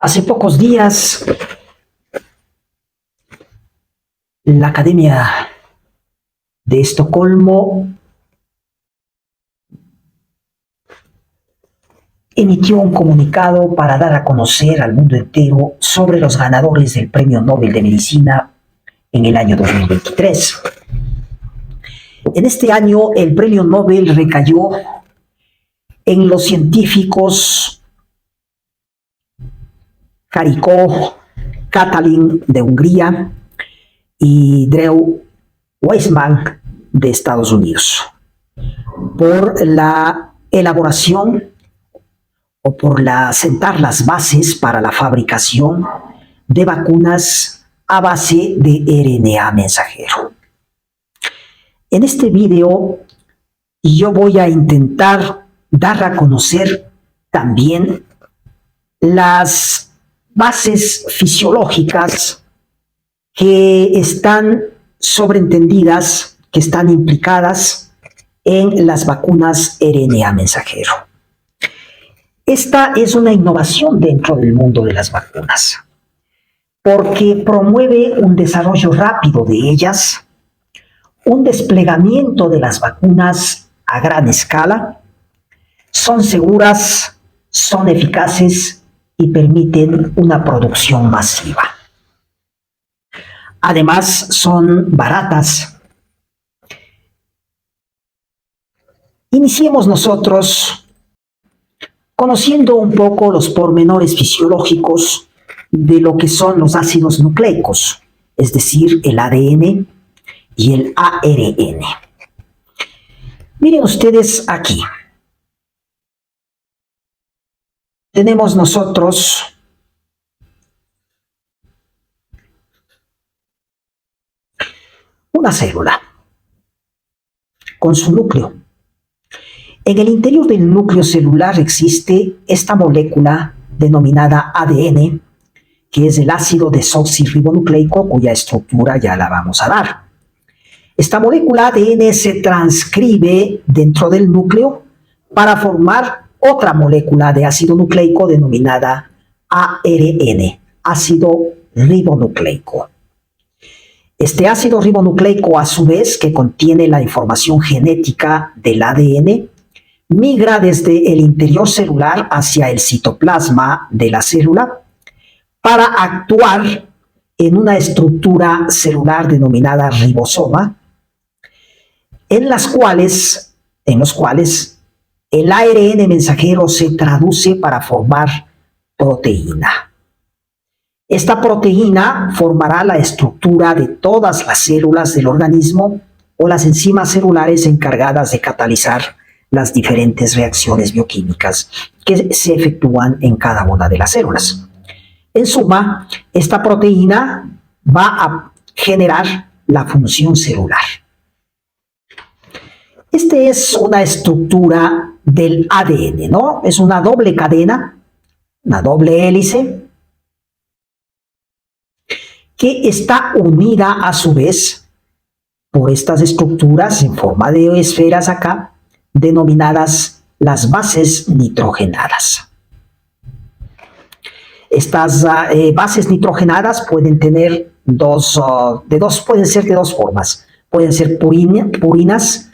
Hace pocos días, la Academia de Estocolmo emitió un comunicado para dar a conocer al mundo entero sobre los ganadores del Premio Nobel de Medicina en el año 2023. En este año, el Premio Nobel recayó en los científicos Karikó Katalin de Hungría y Drew Weissman de Estados Unidos por la elaboración o por sentar las bases para la fabricación de vacunas a base de RNA mensajero. En este video yo voy a intentar dar a conocer también las bases fisiológicas que están sobreentendidas, que están implicadas en las vacunas RNA mensajero. Esta es una innovación dentro del mundo de las vacunas, porque promueve un desarrollo rápido de ellas, un desplegamiento de las vacunas a gran escala, son seguras, son eficaces y permiten una producción masiva. Además, son baratas. Iniciemos nosotros conociendo un poco los pormenores fisiológicos de lo que son los ácidos nucleicos, es decir, el ADN y el ARN. Miren ustedes aquí. Tenemos nosotros una célula con su núcleo. En el interior del núcleo celular existe esta molécula denominada ADN, que es el ácido desoxirribonucleico, cuya estructura ya la vamos a dar. Esta molécula ADN se transcribe dentro del núcleo para formar otra molécula de ácido nucleico denominada ARN, ácido ribonucleico. Este ácido ribonucleico, a su vez, que contiene la información genética del ADN, migra desde el interior celular hacia el citoplasma de la célula para actuar en una estructura celular denominada ribosoma, en los cuales el ARN mensajero se traduce para formar proteína. Esta proteína formará la estructura de todas las células del organismo o las enzimas celulares encargadas de catalizar las diferentes reacciones bioquímicas que se efectúan en cada una de las células. En suma, esta proteína va a generar la función celular. Esta es una estructura del ADN, ¿no? Es una doble cadena, una doble hélice, que está unida a su vez por estas estructuras en forma de esferas acá, denominadas las bases nitrogenadas. Estas bases nitrogenadas pueden tener pueden ser de dos formas. Pueden ser purinas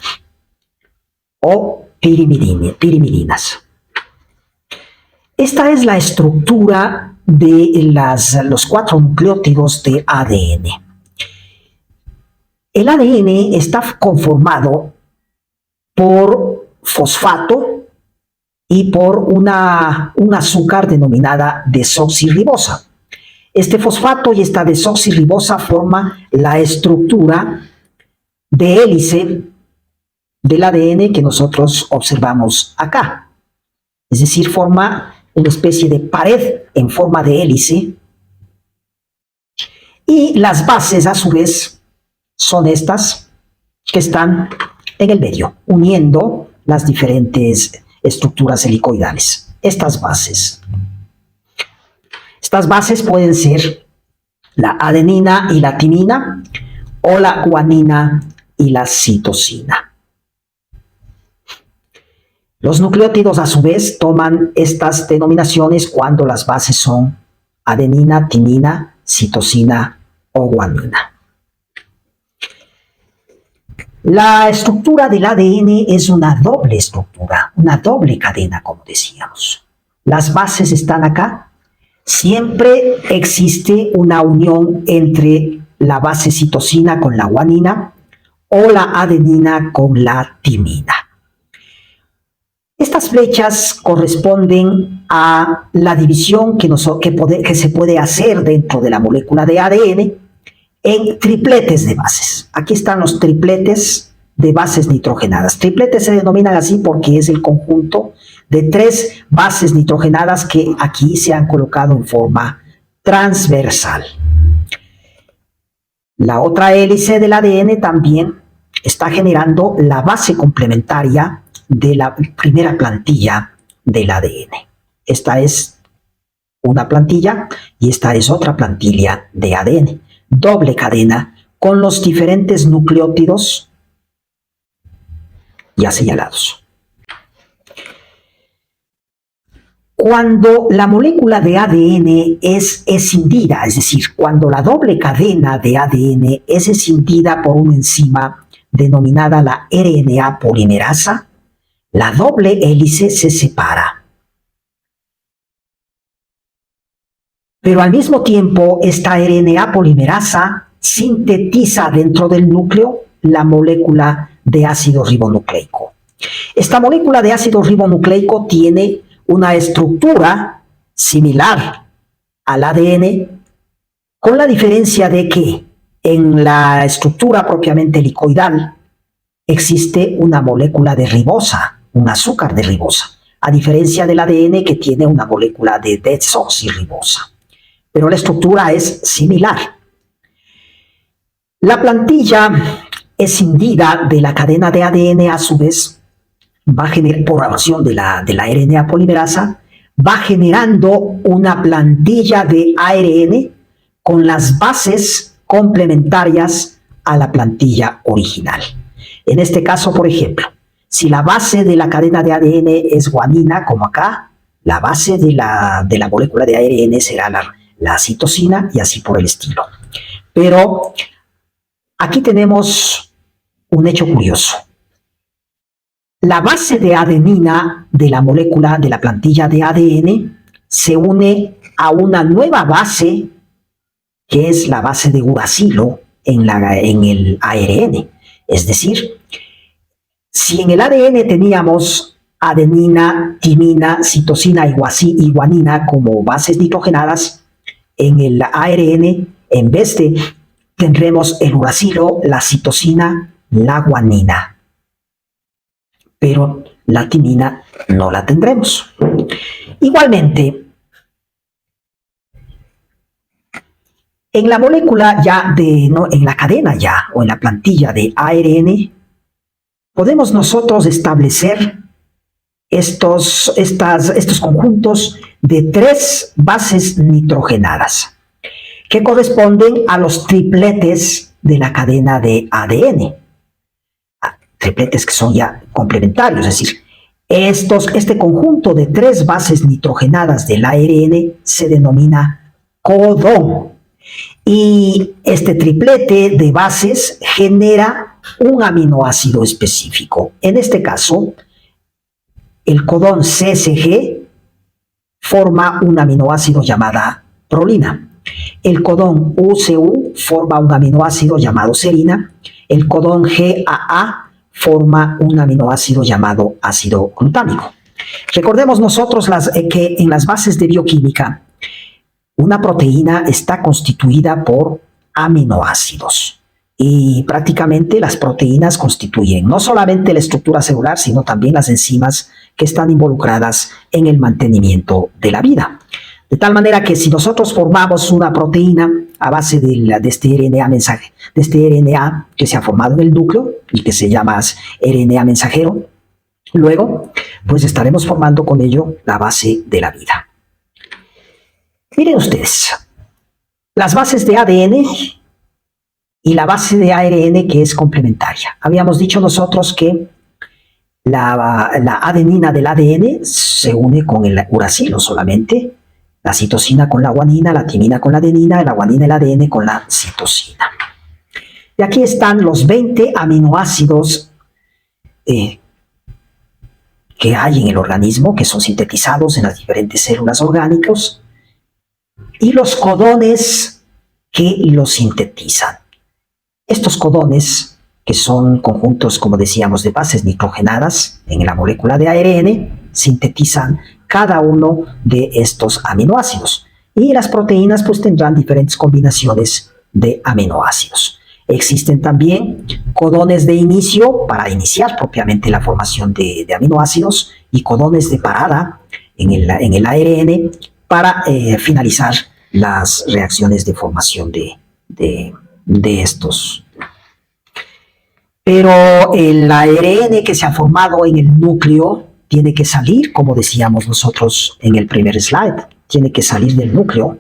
o pirimidines. Esta es la estructura de los 4 nucleótidos de ADN. El ADN está conformado por fosfato y por un azúcar denominada desoxirribosa. Este fosfato y esta desoxirribosa forma la estructura de hélice del ADN que nosotros observamos acá. Es decir, forma una especie de pared en forma de hélice. Y las bases, a su vez, son estas que están en el medio, uniendo las diferentes estructuras helicoidales. Estas bases pueden ser la adenina y la timina o la guanina y la citosina. Los nucleótidos, a su vez, toman estas denominaciones cuando las bases son adenina, timina, citosina o guanina. La estructura del ADN es una doble estructura, una doble cadena, como decíamos. Las bases están acá. Siempre existe una unión entre la base citosina con la guanina o la adenina con la timina. Estas flechas corresponden a la división que se puede hacer dentro de la molécula de ADN en tripletes de bases. Aquí están los tripletes de bases nitrogenadas. Tripletes se denominan así porque es el conjunto de 3 bases nitrogenadas que aquí se han colocado en forma transversal. La otra hélice del ADN también está generando la base complementaria de la primera plantilla del ADN. Esta es una plantilla y esta es otra plantilla de ADN. Doble cadena con los diferentes nucleótidos ya señalados. Cuando la molécula de ADN es escindida, es decir, cuando la doble cadena de ADN es escindida por una enzima denominada la RNA polimerasa, la doble hélice se separa. Pero al mismo tiempo, esta RNA polimerasa sintetiza dentro del núcleo la molécula de ácido ribonucleico. Esta molécula de ácido ribonucleico tiene una estructura similar al ADN, con la diferencia de que en la estructura propiamente helicoidal existe una molécula de ribosa, un azúcar de ribosa, a diferencia del ADN que tiene una molécula de desoxirribosa. Pero la estructura es similar. La plantilla escindida de la cadena de ADN, a su vez, va a generar, por acción de la RNA polimerasa, va generando una plantilla de ARN con las bases complementarias a la plantilla original. En este caso, por ejemplo, si la base de la cadena de ADN es guanina, como acá, la base de la molécula de ARN será la citosina y así por el estilo. Pero aquí tenemos un hecho curioso. La base de adenina de la molécula de la plantilla de ADN se une a una nueva base que es la base de uracilo en el ARN. Es decir, si en el ADN teníamos adenina, timina, citosina y guanina como bases nitrogenadas, en el ARN, en vez de, tendremos el uracilo, la citosina, la guanina. Pero la timina no la tendremos. Igualmente, en la molécula en la cadena o en la plantilla de ARN, podemos nosotros establecer estos conjuntos de 3 bases nitrogenadas que corresponden a los tripletes de la cadena de ADN. Tripletes que son ya complementarios, es decir, este conjunto de 3 bases nitrogenadas del ARN se denomina codón. Y este triplete de bases genera un aminoácido específico. En este caso, el codón CSG forma un aminoácido llamado prolina. El codón UCU forma un aminoácido llamado serina. El codón GAA forma un aminoácido llamado ácido glutámico. Recordemos nosotros que en las bases de bioquímica, una proteína está constituida por aminoácidos. Y prácticamente las proteínas constituyen no solamente la estructura celular, sino también las enzimas que están involucradas en el mantenimiento de la vida. De tal manera que si nosotros formamos una proteína a base de este RNA que se ha formado en el núcleo y que se llama RNA mensajero, luego pues estaremos formando con ello la base de la vida. Miren ustedes, las bases de ADN y la base de ARN que es complementaria. Habíamos dicho nosotros que la adenina del ADN se une con el uracilo solamente, La citosina con la guanina, la timina con la adenina, la guanina y la ADN con la citosina. Y aquí están los 20 aminoácidos que hay en el organismo, que son sintetizados en las diferentes células orgánicas, y los codones que los sintetizan. Estos codones, que son conjuntos, como decíamos, de bases nitrogenadas en la molécula de ARN, sintetizan cada uno de estos aminoácidos. Y las proteínas pues tendrán diferentes combinaciones de aminoácidos. Existen también codones de inicio para iniciar propiamente la formación de aminoácidos y codones de parada en el ARN para finalizar las reacciones de formación de estos. Pero el ARN que se ha formado en el núcleo tiene que salir, como decíamos nosotros en el primer slide, tiene que salir del núcleo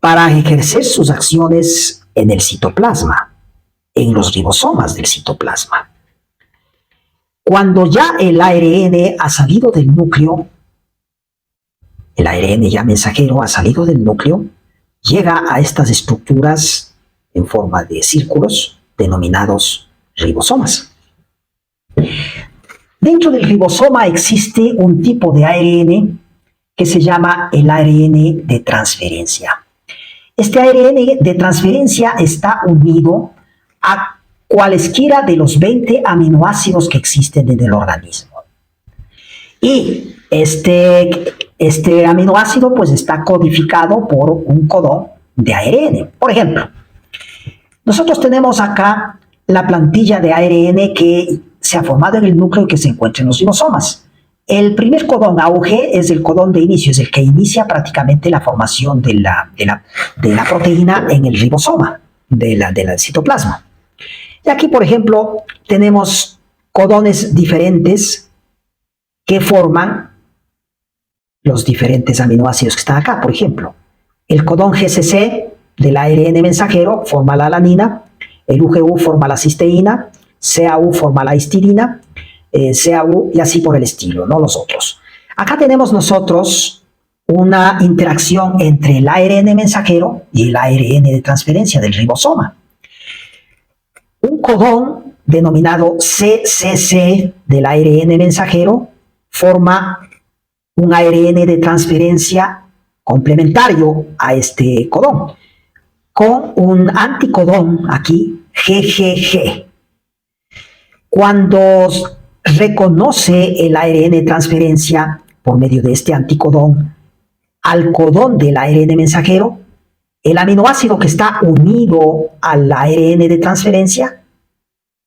para ejercer sus acciones en el citoplasma, en los ribosomas del citoplasma. Cuando ya el ARN ha salido del núcleo, el ARN ya mensajero ha salido del núcleo, llega a estas estructuras en forma de círculos denominados ribosomas. Dentro del ribosoma existe un tipo de ARN que se llama el ARN de transferencia. Este ARN de transferencia está unido a cualesquiera de los 20 aminoácidos que existen en el organismo. Y este aminoácido pues está codificado por un codón de ARN. Por ejemplo, nosotros tenemos acá la plantilla de ARN que se ha formado en el núcleo y que se encuentra en los ribosomas. El primer codón AUG es el codón de inicio, es el que inicia prácticamente la formación de la proteína en el ribosoma, del citoplasma. Y aquí, por ejemplo, tenemos codones diferentes que forman los diferentes aminoácidos que están acá. Por ejemplo, el codón GCC del ARN mensajero forma la alanina, el UGU forma la cisteína, CAU forma la histidina, CAU y así por el estilo, no los otros. Acá tenemos nosotros una interacción entre el ARN mensajero y el ARN de transferencia del ribosoma. Un codón denominado CCC del ARN mensajero forma un ARN de transferencia complementario a este codón, con un anticodón aquí, GGG. Cuando reconoce el ARN de transferencia por medio de este anticodón al codón del ARN mensajero, el aminoácido que está unido al ARN de transferencia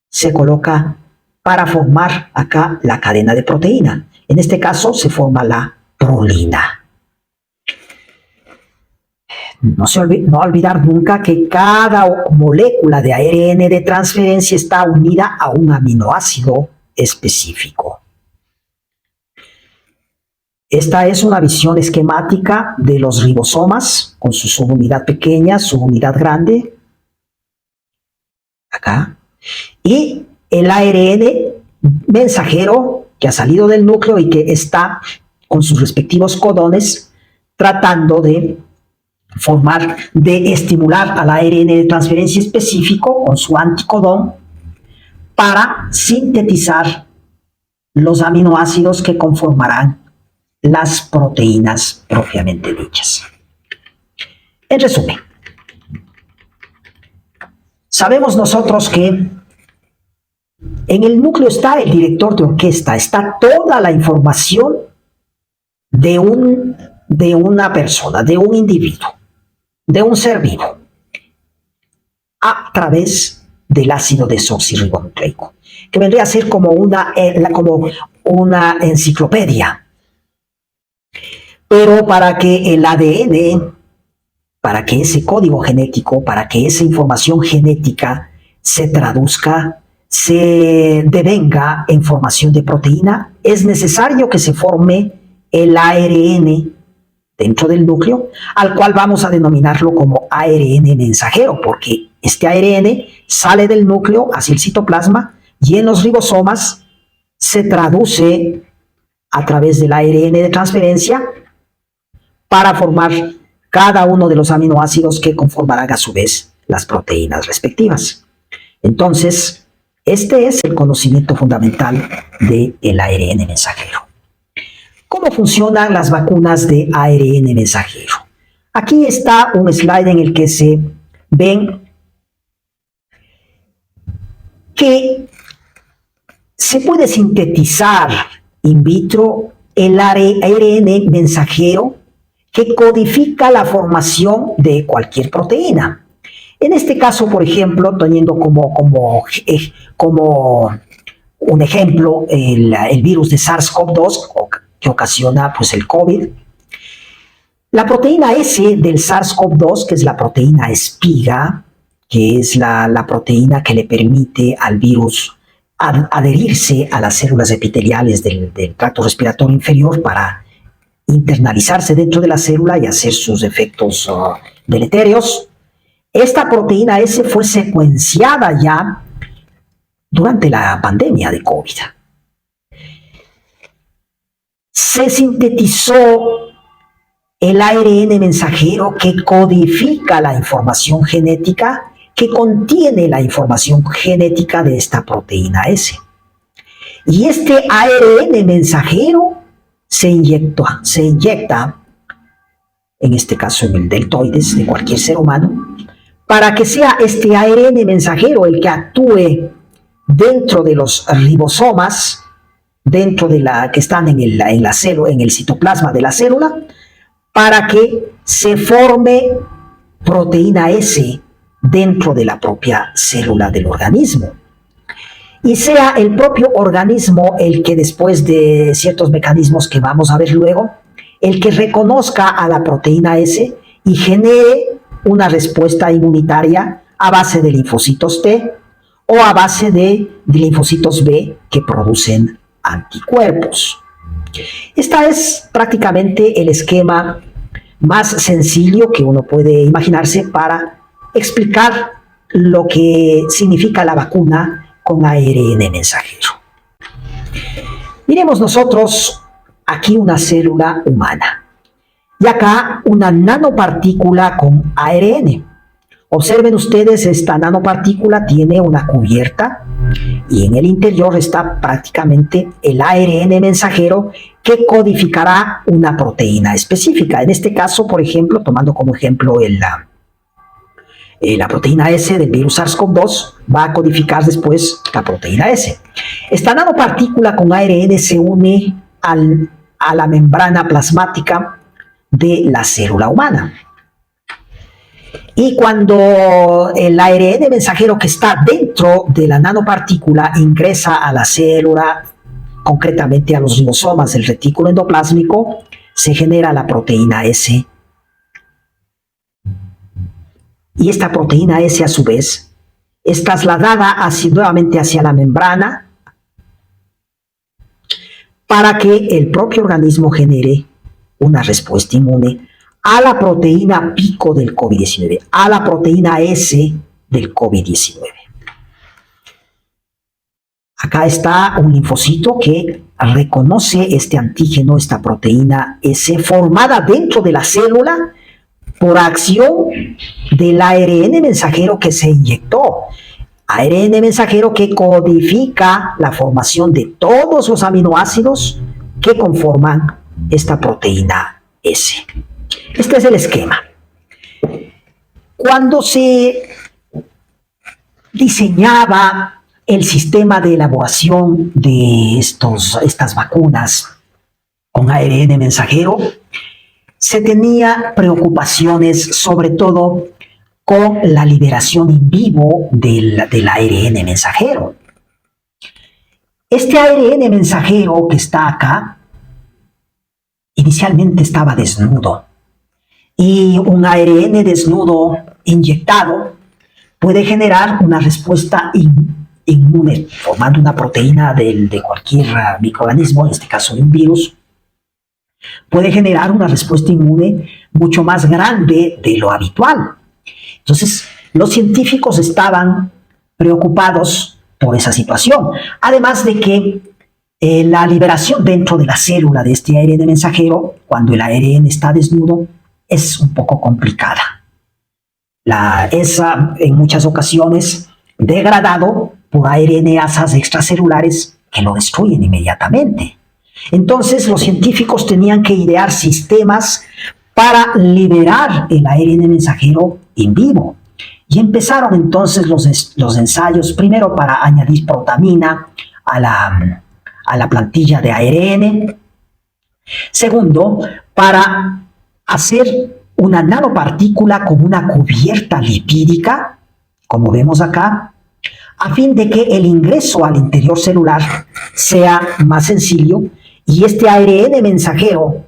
se coloca para formar acá la cadena de proteína. En este caso se forma la prolina. No olvidar nunca que cada molécula de ARN de transferencia está unida a un aminoácido específico. Esta es una visión esquemática de los ribosomas con su subunidad pequeña, subunidad grande, acá, y el ARN mensajero que ha salido del núcleo y que está con sus respectivos codones tratando de estimular al ARN de transferencia específico con su anticodón para sintetizar los aminoácidos que conformarán las proteínas propiamente dichas. En resumen, sabemos nosotros que en el núcleo está el director de orquesta, está toda la información de una persona, de un individuo, de un ser vivo, a través del ácido desoxirribonucleico, que vendría a ser como una enciclopedia. Pero para que el ADN, para que ese código genético, para que esa información genética se traduzca, se devenga en formación de proteína, es necesario que se forme el ARN dentro del núcleo, al cual vamos a denominarlo como ARN mensajero, porque este ARN sale del núcleo hacia el citoplasma y en los ribosomas se traduce a través del ARN de transferencia para formar cada uno de los aminoácidos que conformarán a su vez las proteínas respectivas. Entonces, este es el conocimiento fundamental del ARN mensajero. ¿Cómo funcionan las vacunas de ARN mensajero? Aquí está un slide en el que se ven que se puede sintetizar in vitro el ARN mensajero que codifica la formación de cualquier proteína. En este caso, por ejemplo, teniendo como un ejemplo el virus de SARS-CoV-2 que ocasiona pues, el COVID, la proteína S del SARS-CoV-2, que es la proteína espiga, que es la proteína que le permite al virus adherirse a las células epiteliales del tracto respiratorio inferior para internalizarse dentro de la célula y hacer sus efectos deletéreos. Esta proteína S fue secuenciada ya durante la pandemia de COVID. Se sintetizó el ARN mensajero que codifica la información genética que contiene la información genética de esta proteína S. Y este ARN mensajero se inyecta, en este caso en el deltoides de cualquier ser humano, para que sea este ARN mensajero el que actúe dentro de los ribosomas, dentro de que están en el citoplasma de la célula, para que se forme proteína S dentro de la propia célula del organismo. Y sea el propio organismo el que, después de ciertos mecanismos que vamos a ver luego, el que reconozca a la proteína S y genere una respuesta inmunitaria a base de linfocitos T o a base de linfocitos B que producen anticuerpos. Este es prácticamente el esquema más sencillo que uno puede imaginarse para explicar lo que significa la vacuna con ARN mensajero. Miremos nosotros aquí una célula humana y acá una nanopartícula con ARN. Observen ustedes, esta nanopartícula tiene una cubierta y en el interior está prácticamente el ARN mensajero que codificará una proteína específica. En este caso, por ejemplo, tomando como ejemplo la proteína S del virus SARS-CoV-2, va a codificar después la proteína S. Esta nanopartícula con ARN se une a la membrana plasmática de la célula humana. Y cuando el ARN mensajero que está dentro de la nanopartícula ingresa a la célula, concretamente a los ribosomas del retículo endoplásmico, se genera la proteína S. Y esta proteína S, a su vez, es trasladada nuevamente hacia la membrana para que el propio organismo genere una respuesta inmune a la proteína pico del COVID-19, a la proteína S del COVID-19. Acá está un linfocito que reconoce este antígeno, esta proteína S, formada dentro de la célula por acción del ARN mensajero que se inyectó. ARN mensajero que codifica la formación de todos los aminoácidos que conforman esta proteína S. Este es el esquema. Cuando se diseñaba el sistema de elaboración de estas vacunas con ARN mensajero, se tenía preocupaciones sobre todo con la liberación in vivo del ARN mensajero. Este ARN mensajero que está acá inicialmente estaba desnudo, y un ARN desnudo inyectado puede generar una respuesta inmune, formando una proteína de cualquier microorganismo, en este caso de un virus. Puede generar una respuesta inmune mucho más grande de lo habitual. Entonces, los científicos estaban preocupados por esa situación. Además de que La liberación dentro de la célula de este ARN mensajero, cuando el ARN está desnudo, es un poco complicada. Es en muchas ocasiones degradado por ARNasas extracelulares que lo destruyen inmediatamente. Entonces los científicos tenían que idear sistemas para liberar el ARN mensajero en vivo. Y empezaron entonces los ensayos, primero para añadir protamina a la plantilla de ARN. Segundo, para hacer una nanopartícula con una cubierta lipídica, como vemos acá, a fin de que el ingreso al interior celular sea más sencillo y este ARN mensajero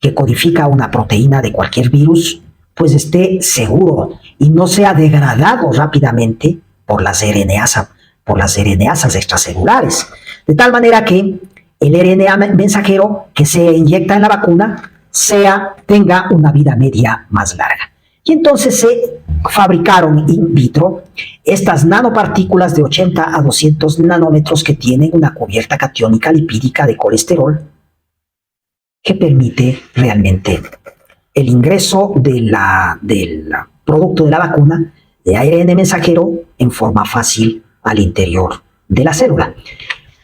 que codifica una proteína de cualquier virus, pues esté seguro y no sea degradado rápidamente por las RNasas extracelulares. De tal manera que el RNA mensajero que se inyecta en la vacuna tenga una vida media más larga. Y entonces se fabricaron in vitro estas nanopartículas de 80 a 200 nanómetros que tienen una cubierta catiónica lipídica de colesterol que permite realmente el ingreso del producto de la vacuna de ARN mensajero en forma fácil al interior de la célula.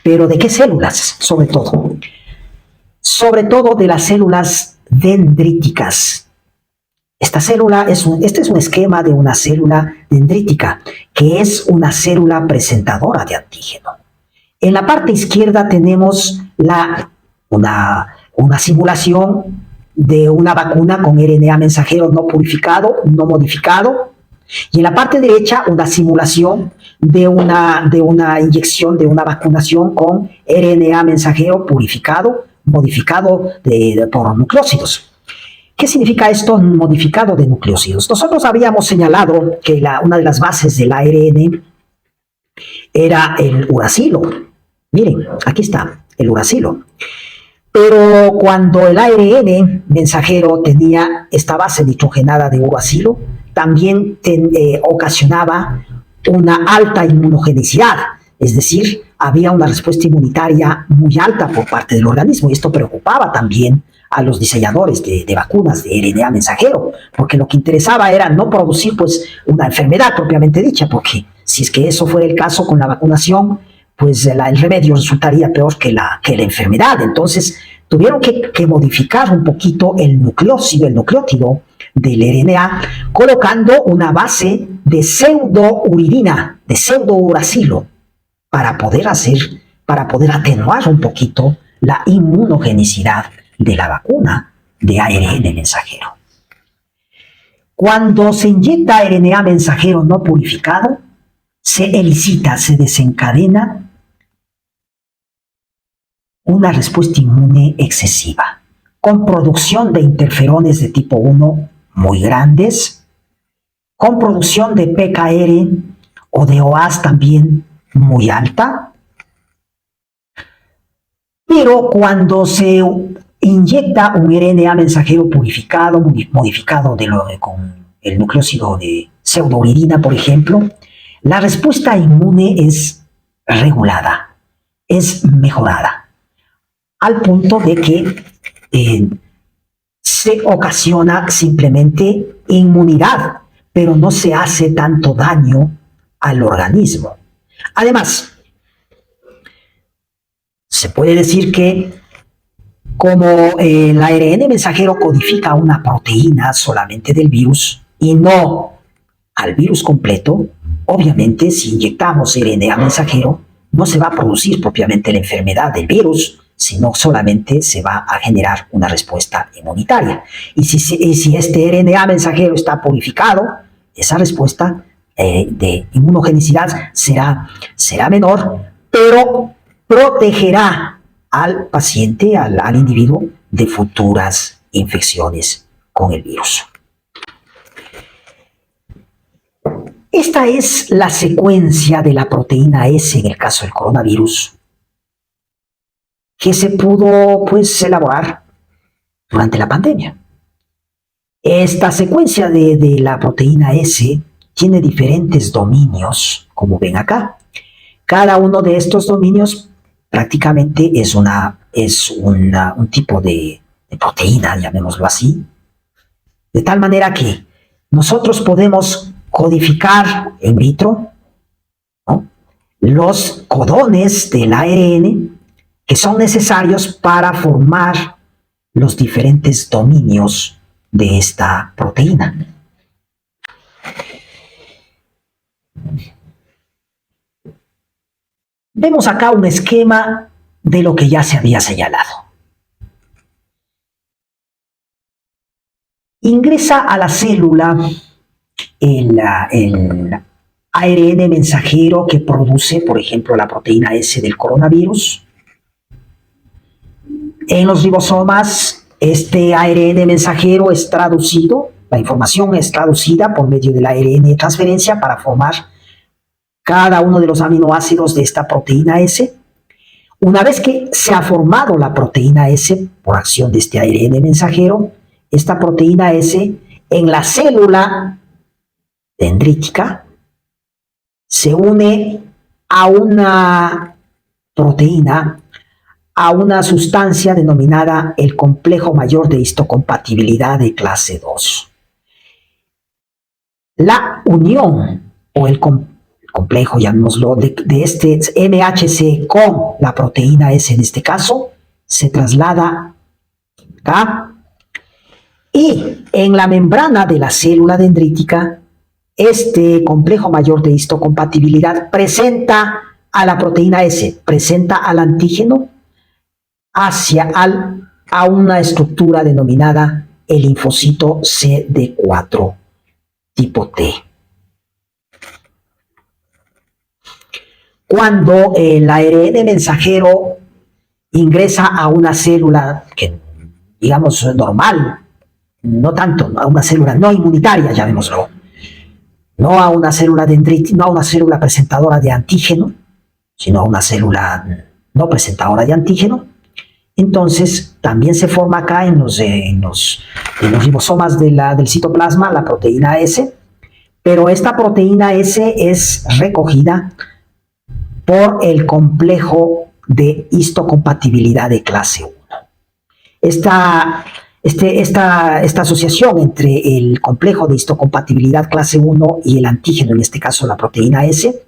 ¿Pero de qué células? Sobre todo de las células dendríticas. Este es un esquema de una célula dendrítica, que es una célula presentadora de antígeno. En la parte izquierda tenemos una simulación de una vacuna con RNA mensajero no purificado, no modificado, y en la parte derecha una simulación de una inyección, de una vacunación con RNA mensajero purificado, modificado por nucleócidos. ¿Qué significa esto, modificado de nucleócidos? Nosotros habíamos señalado que una de las bases del ARN era el uracilo. Miren, aquí está el uracilo. Pero cuando el ARN mensajero tenía esta base nitrogenada de uracilo, también ocasionaba una alta inmunogenicidad, es decir, había una respuesta inmunitaria muy alta por parte del organismo y esto preocupaba también a los diseñadores de vacunas de RNA mensajero, porque lo que interesaba era no producir pues una enfermedad propiamente dicha, porque si es que eso fuera el caso con la vacunación, pues el remedio resultaría peor que la enfermedad. Entonces tuvieron que modificar un poquito el nucleótido del RNA, colocando una base de pseudouridina, de pseudouracilo, para poder atenuar un poquito la inmunogenicidad de la vacuna de ARN mensajero. Cuando se inyecta RNA mensajero no purificado, se desencadena una respuesta inmune excesiva, con producción de interferones de tipo 1 muy grandes, con producción de PKR o de OAS también muy alta. Pero cuando se inyecta un RNA mensajero purificado, modificado con el nucleócido de pseudouridina, por ejemplo, la respuesta inmune es regulada, es mejorada, al punto de que se ocasiona simplemente inmunidad, pero no se hace tanto daño al organismo. Además, se puede decir que como el ARN mensajero codifica una proteína solamente del virus y no al virus completo, obviamente si inyectamos RNA mensajero no se va a producir propiamente la enfermedad del virus, sino solamente se va a generar una respuesta inmunitaria. Y si este RNA mensajero está purificado, esa respuesta de inmunogenicidad será menor, pero protegerá al paciente, al individuo, de futuras infecciones con el virus. Esta es la secuencia de la proteína S en el caso del coronavirus, que se pudo elaborar durante la pandemia. Esta secuencia de la proteína S tiene diferentes dominios, como ven acá. Cada uno de estos dominios prácticamente es un tipo de proteína, llamémoslo así, de tal manera que nosotros podemos codificar in vitro, ¿no?, los codones del ARN que son necesarios para formar los diferentes dominios de esta proteína. Vemos acá un esquema de lo que ya se había señalado. Ingresa a la célula el ARN mensajero que produce, por ejemplo, la proteína S del coronavirus. En los ribosomas, este ARN mensajero es traducido, la información es traducida por medio del ARN de transferencia para formar cada uno de los aminoácidos de esta proteína S. Una vez que se ha formado la proteína S por acción de este ARN mensajero, esta proteína S en la célula dendrítica se une a una proteína, a una sustancia denominada el complejo mayor de histocompatibilidad de clase 2. La unión o el complejo, llamémoslo, de este MHC con la proteína S en este caso, se traslada acá y en la membrana de la célula dendrítica, este complejo mayor de histocompatibilidad presenta a la proteína S, presenta al antígeno a una estructura denominada el linfocito CD4 tipo T. Cuando el ARN mensajero ingresa a una célula que, digamos, normal, no tanto, a una célula no inmunitaria, llamémoslo, no a una célula dendrítica, no a una célula presentadora de antígeno, sino a una célula no presentadora de antígeno, entonces también se forma acá en los ribosomas del citoplasma la proteína S, pero esta proteína S es recogida por el complejo de histocompatibilidad de clase 1. Esta asociación entre el complejo de histocompatibilidad clase 1 y el antígeno, en este caso la proteína S,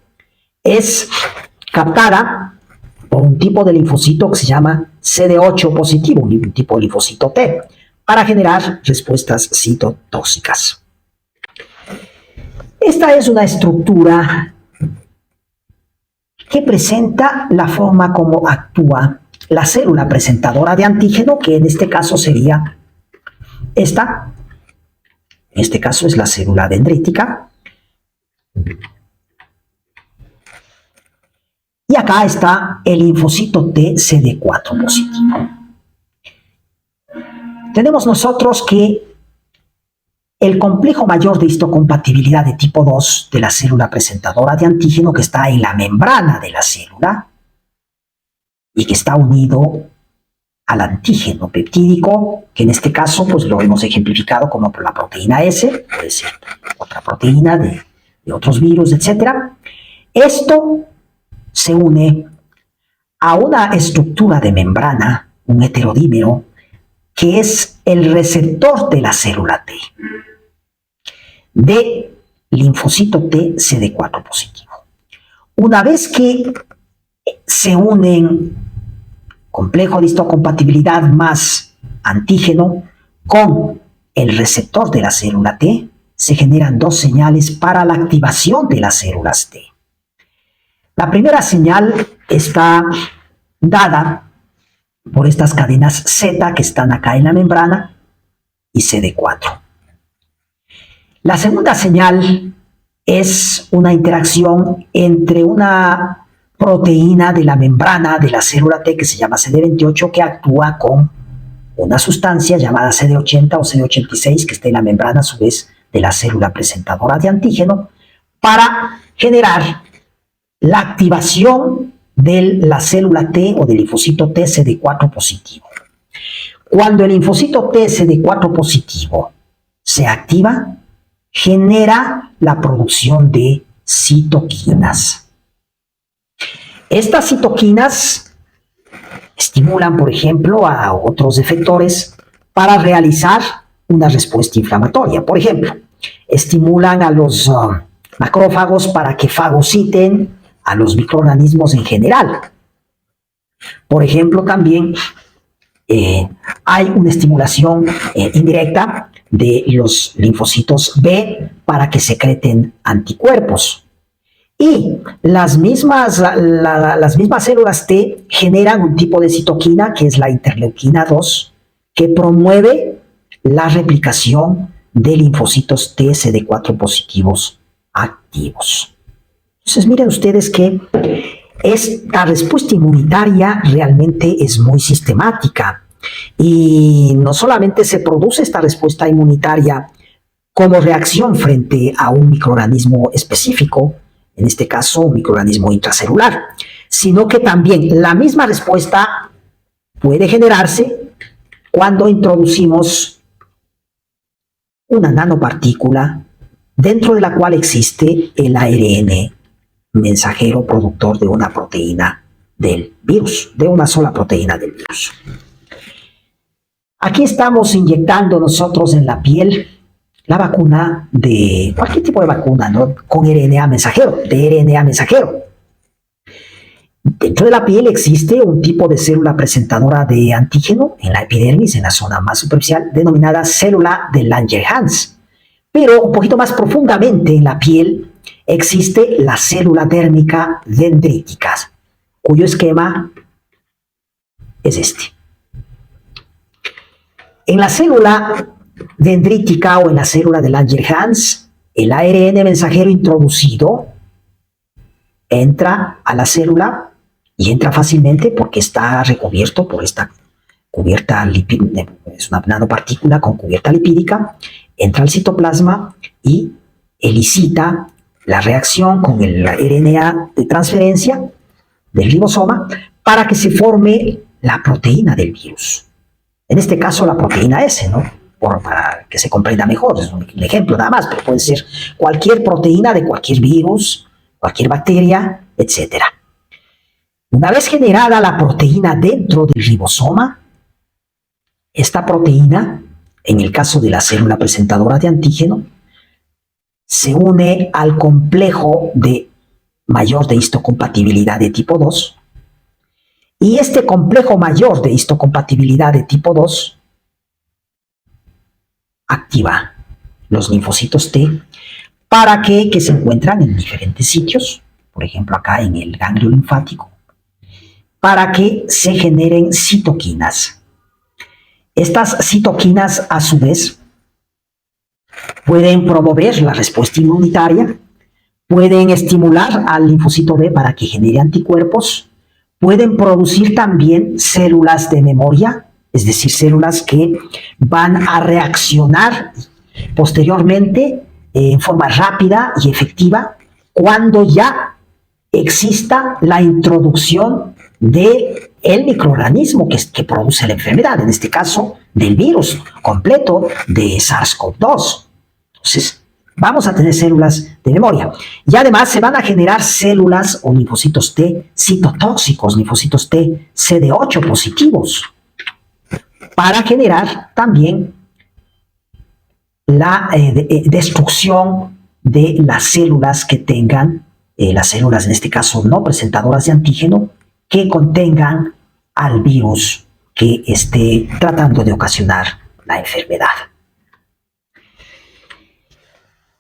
es captada por un tipo de linfocito que se llama CD8 positivo, un tipo de linfocito T, para generar respuestas citotóxicas. Esta es una estructura que presenta la forma como actúa la célula presentadora de antígeno, que en este caso sería esta. En este caso es la célula dendrítica. Y acá está el linfocito T CD4 positivo. Tenemos nosotros que el complejo mayor de histocompatibilidad de tipo 2 de la célula presentadora de antígeno, que está en la membrana de la célula y que está unido al antígeno peptídico, que en este caso pues lo hemos ejemplificado como por la proteína S, puede ser otra proteína de otros virus, etc. Esto se une a una estructura de membrana, un heterodímero, que es el receptor de la célula T, de linfocito T CD4 positivo. Una vez que se unen complejo de histocompatibilidad más antígeno con el receptor de la célula T, se generan dos señales para la activación de las células T. La primera señal está dada por estas cadenas Z que están acá en la membrana y CD4. La segunda señal es una interacción entre una proteína de la membrana de la célula T que se llama CD28, que actúa con una sustancia llamada CD80 o CD86 que está en la membrana a su vez de la célula presentadora de antígeno, para generar la activación de la célula T o del linfocito T CD4 positivo. Cuando el linfocito T CD4 positivo se activa, genera la producción de citoquinas. Estas citoquinas estimulan, por ejemplo, a otros efectores para realizar una respuesta inflamatoria. Por ejemplo, estimulan a los macrófagos para que fagociten a los microorganismos en general. Por ejemplo, también hay una estimulación indirecta de los linfocitos B para que secreten anticuerpos. Y las mismas células T generan un tipo de citoquina, que es la interleuquina 2, que promueve la replicación de linfocitos T CD4 positivos activos. Entonces, miren ustedes que esta respuesta inmunitaria realmente es muy sistemática y no solamente se produce esta respuesta inmunitaria como reacción frente a un microorganismo específico, en este caso un microorganismo intracelular, sino que también la misma respuesta puede generarse cuando introducimos una nanopartícula dentro de la cual existe el ARN mensajero productor de una proteína del virus, de una sola proteína del virus. Aquí estamos inyectando nosotros en la piel la vacuna de cualquier tipo de vacuna, ¿no? Con RNA mensajero, de RNA mensajero. Dentro de la piel existe un tipo de célula presentadora de antígeno en la epidermis, en la zona más superficial, denominada célula de Langerhans. Pero un poquito más profundamente en la piel existe la célula dérmica dendrítica, cuyo esquema es este. En la célula dendrítica o en la célula de Langerhans, el ARN mensajero introducido entra a la célula y entra fácilmente porque está recubierto por esta cubierta lipídica, es una nanopartícula con cubierta lipídica, entra al citoplasma y elicita la reacción con el RNA de transferencia del ribosoma para que se forme la proteína del virus. En este caso la proteína S, ¿no? Para que se comprenda mejor, es un ejemplo nada más, pero puede ser cualquier proteína de cualquier virus, cualquier bacteria, etc. Una vez generada la proteína dentro del ribosoma, esta proteína, en el caso de la célula presentadora de antígeno, se une al complejo de mayor de histocompatibilidad de tipo 2, y este complejo mayor de histocompatibilidad de tipo 2 activa los linfocitos T para que se encuentran en diferentes sitios, por ejemplo acá en el ganglio linfático, para que se generen citoquinas. Estas citoquinas, a su vez, pueden promover la respuesta inmunitaria, pueden estimular al linfocito B para que genere anticuerpos, pueden producir también células de memoria, es decir, células que van a reaccionar posteriormente en forma rápida y efectiva cuando ya exista la introducción del microorganismo que produce la enfermedad, en este caso del virus completo de SARS-CoV-2. Entonces, vamos a tener células de memoria. Y además se van a generar células o linfocitos T citotóxicos, linfocitos T CD8 positivos, para generar también la destrucción de las células que tengan, las células en este caso no presentadoras de antígeno, que contengan al virus que esté tratando de ocasionar la enfermedad.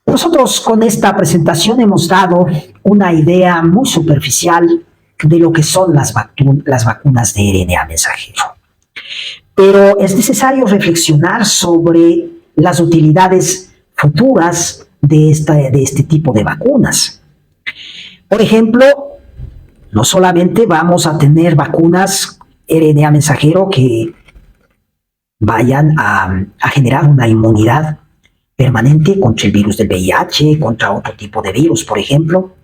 Nosotros con esta presentación hemos dado una idea muy superficial de lo que son las vacunas de RNA mensajero. Pero es necesario reflexionar sobre las utilidades futuras de este tipo de vacunas. Por ejemplo, no solamente vamos a tener vacunas RNA mensajero que vayan a generar una inmunidad permanente contra el virus del VIH, contra otro tipo de virus, por ejemplo,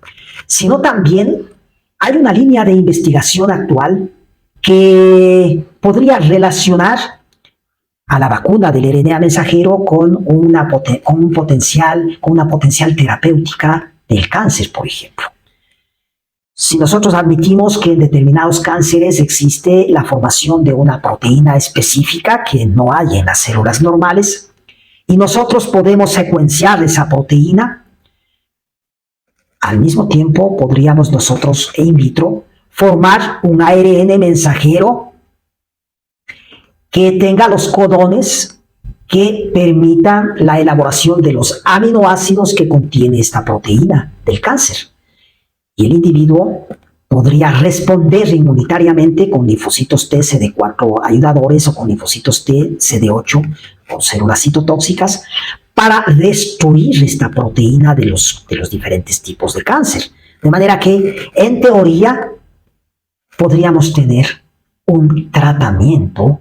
sino también hay una línea de investigación actual que podría relacionar a la vacuna del RNA mensajero con una potencial terapéutica del cáncer, por ejemplo. Si nosotros admitimos que en determinados cánceres existe la formación de una proteína específica que no hay en las células normales, y nosotros podemos secuenciar esa proteína, al mismo tiempo podríamos nosotros in vitro formar un ARN mensajero que tenga los codones que permitan la elaboración de los aminoácidos que contiene esta proteína del cáncer. Y el individuo podría responder inmunitariamente con linfocitos T CD4 ayudadores o con linfocitos T CD8 o células citotóxicas para destruir esta proteína de los diferentes tipos de cáncer. De manera que, en teoría, podríamos tener un tratamiento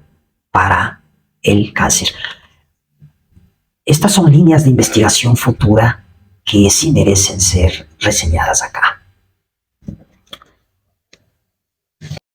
para el cáncer. Estas son líneas de investigación futura que sí merecen ser reseñadas acá.